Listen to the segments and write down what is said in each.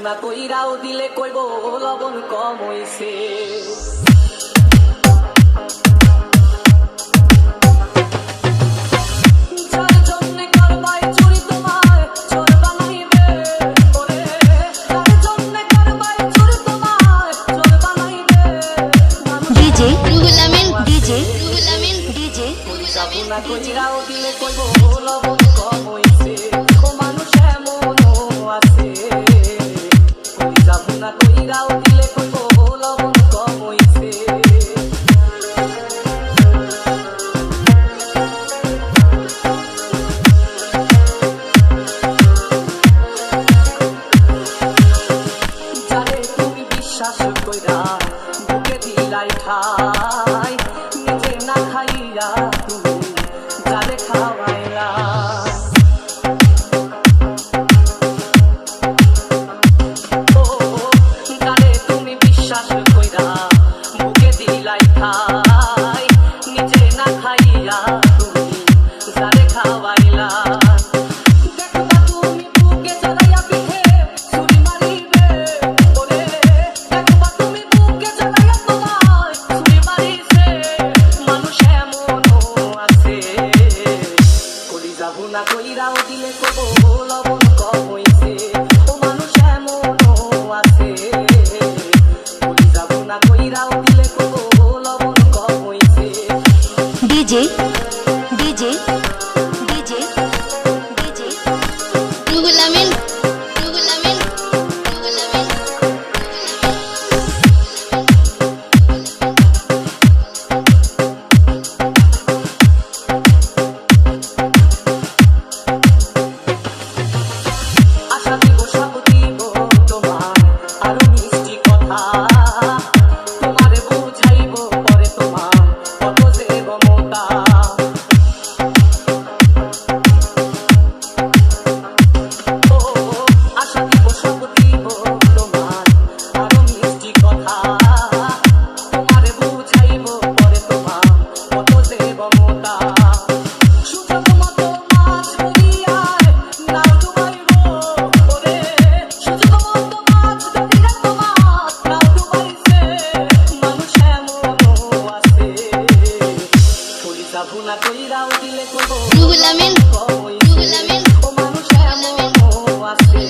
না কইরাও দিলে কইব লবণ কম হইছে। না কইরাও দিলে কইব লবণ কম হইছে। ও মানুষ এমনও আছে, যাবো না কইরাও দিলে কইব লবণ কম হইছে। যারে তুমি বিশ্বাস কইরা বুকে দিলাই ঠাই, নিজে না খাইয়া তুমি যারে খাওয়াইলা। ও যারে তুমি বিশ্বাস কইরা বুকে দিলাই ঠাই, নিজে না খাইয়া তুমি যারে খাওয়াইলা। যাবো না কইরাও দিলে কইব লবণ কম হইছে। ও মানুষ এমনও আছে, যাবো না কইরাও দিলে কইব লবণ কম হইছে। DJ DJ DJ DJ Ruhul Amin Ruhul Amin Ruhul Amin. যাবো না কইরাও দিলে কইব রুহুল আমিন রুহুল আমিন। ও মানুষ এমনও আছে,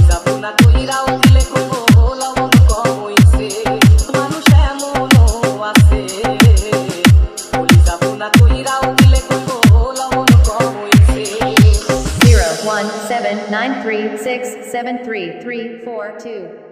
যাবো না কইরাও দিলে কইব লবণ কম হইছে। মানুষ এমনও আছে, যাবো না কইরাও দিলে কইব লবণ কম হইছে। 01793673342